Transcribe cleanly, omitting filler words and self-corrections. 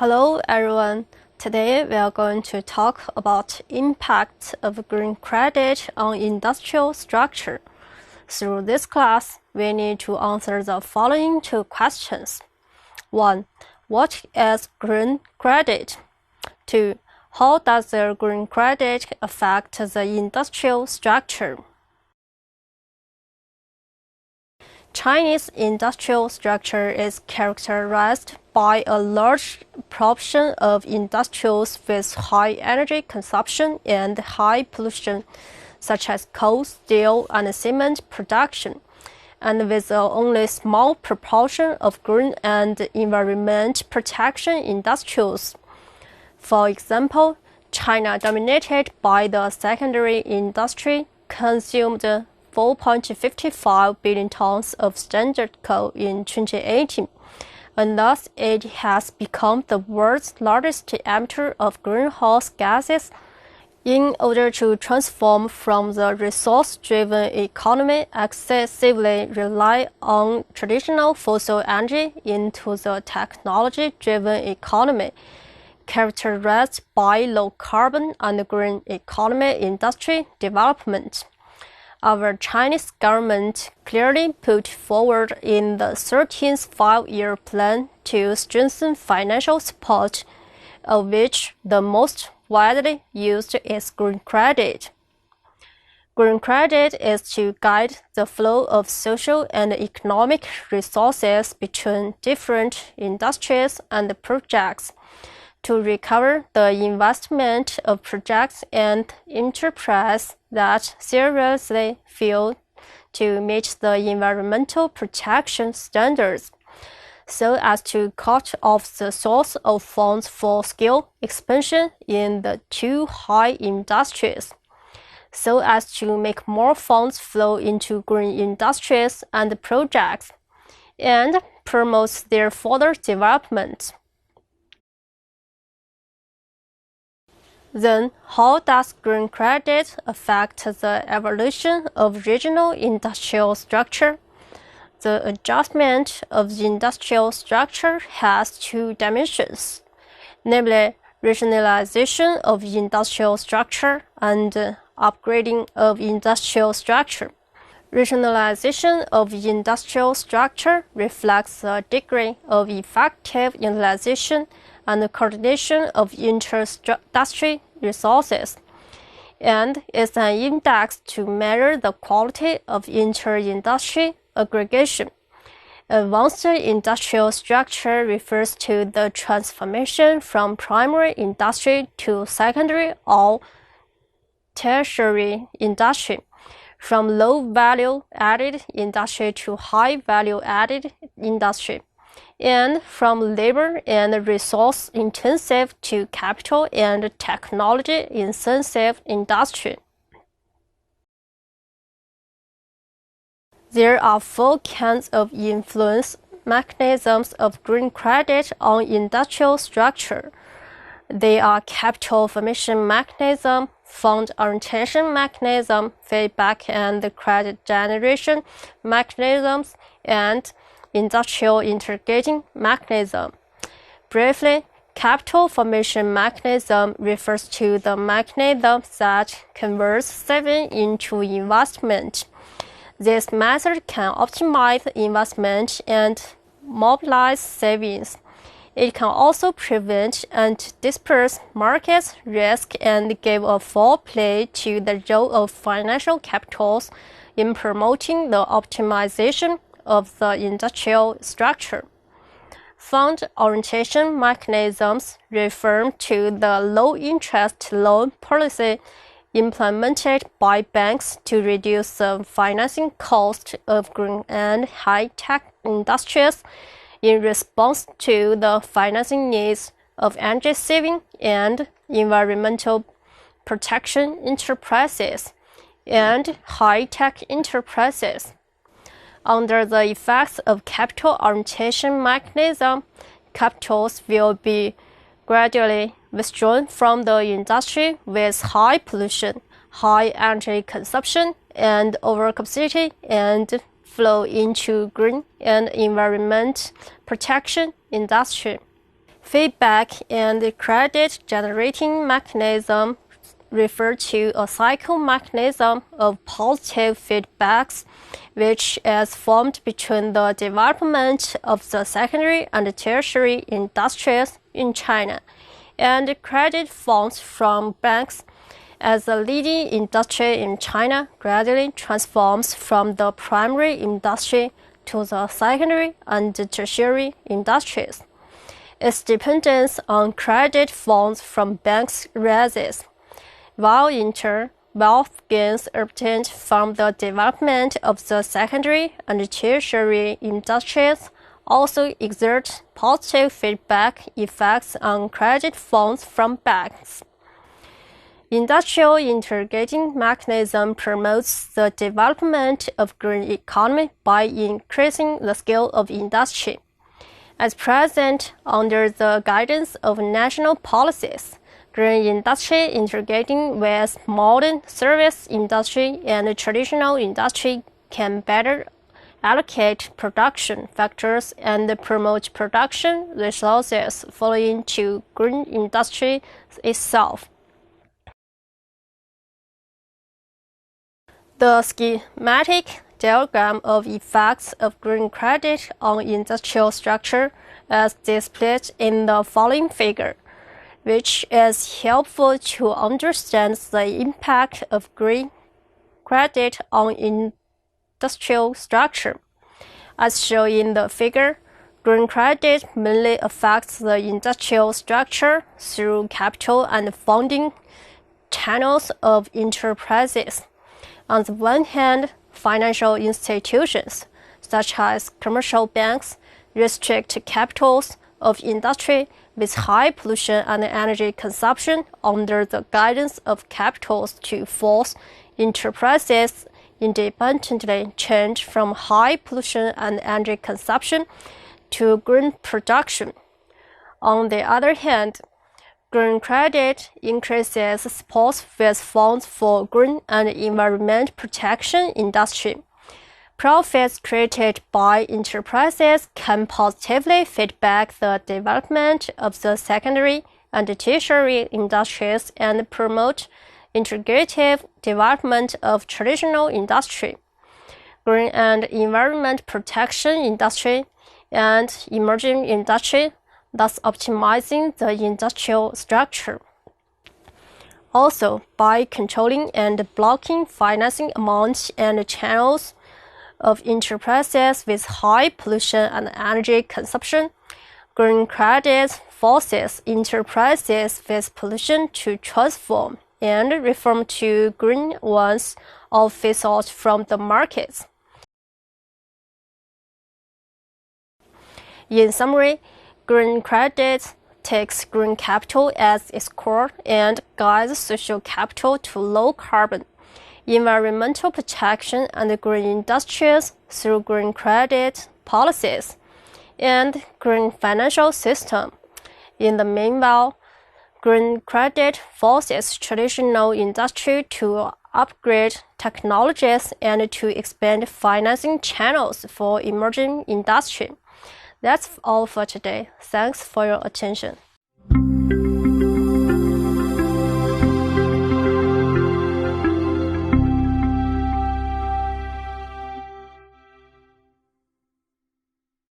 Hello everyone. Today we are going to talk about impact of green credit on industrial structure. Through this class, we need to answer the following two questions. 1. What is green credit? 2. How does the green credit affect the industrial structure? Chinese industrial structure is characterized by a large proportion of industries with high energy consumption and high pollution, such as coal, steel, and cement production, and with only small proportion of green and environment protection industries. For example, China, dominated by the secondary industry, consumed 4.55 billion tons of standard coal in 2018, and thus it has become the world's largest emitter of greenhouse gases. In order to transform from the resource-driven economy excessively rely on traditional fossil energy into the technology-driven economy, characterized by low carbon and green economy industry development. Our Chinese government clearly put forward in the 13th five-year plan to strengthen financial support, of which the most widely used is green credit. Green credit is to guide the flow of social and economic resources between different industries and projects, to recover the investment of projects and enterprises that seriously fail to meet the environmental protection standards, so as to cut off the source of funds for scale expansion in the too high industries, so as to make more funds flow into green industries and projects, and promote their further development. Then, how does green credit affect the evolution of regional industrial structure? The adjustment of the industrial structure has two dimensions, namely regionalization of industrial structure and upgrading of industrial structure. Regionalization of industrial structure reflects the degree of effective utilization and coordination of inter-industry resources, and is an index to measure the quality of inter-industry aggregation. Advanced industrial structure refers to the transformation from primary industry to secondary or tertiary industry, from low value added industry to high value added industry, and from labor and resource intensive to capital and technology intensive industry. There are four kinds of influence mechanisms of green credit on industrial structure. They are capital formation mechanism, fund orientation mechanism, feedback and credit generation mechanisms, and industrial integrating mechanism. Briefly, capital formation mechanism refers to the mechanism that converts saving into investment. This method can optimize investment and mobilize savings. It can also prevent and disperse market risk and give a full play to the role of financial capitals in promoting the optimization of the industrial structure. Fund orientation mechanisms refer to the low-interest loan policy implemented by banks to reduce the financing cost of green and high-tech industries in response to the financing needs of energy-saving and environmental protection enterprises and high-tech enterprises. Under the effects of capital orientation mechanism, capitals will be gradually withdrawn from the industry with high pollution, high energy consumption, and overcapacity, and flow into green and environment protection industry. Feedback and credit generating mechanism refer to a cycle mechanism of positive feedbacks which is formed between the development of the secondary and tertiary industries in China and credit funds from banks as the leading industry in China gradually transforms from the primary industry to the secondary and tertiary industries. Its dependence on credit funds from banks rises, while in turn, wealth gains obtained from the development of the secondary and tertiary industries also exert positive feedback effects on credit funds from banks. Industrial integrating mechanism promotes the development of green economy by increasing the scale of industry. At present, under the guidance of national policies, green industry integrating with modern service industry and traditional industry can better allocate production factors and promote production resources flowing to green industry itself. The schematic diagram of effects of green credit on industrial structure is displayed in the following figure, which is helpful to understand the impact of green credit on industrial structure. As shown in the figure, green credit mainly affects the industrial structure through capital and funding channels of enterprises. On the one hand, financial institutions, such as commercial banks, restrict capitals of industry with high pollution and energy consumption under the guidance of capitals to force enterprises independently change from high pollution and energy consumption to green production. On the other hand, green credit increases support with funds for green and environment protection industry. Profits created by enterprises can positively feedback the development of the secondary and tertiary industries and promote integrative development of traditional industry, green and environment protection industry, and emerging industry, thus optimizing the industrial structure. Also, by controlling and blocking financing amounts and channels of enterprises with high pollution and energy consumption, green credit forces enterprises with pollution to transform and reform to green ones or phase out from the markets. In summary, green credit takes green capital as its core and guides social capital to low carbon, environmental protection and green industries through green credit policies and green financial system. In the meanwhile, green credit forces traditional industry to upgrade technologies and to expand financing channels for emerging industry. That's all for today. Thanks for your attention.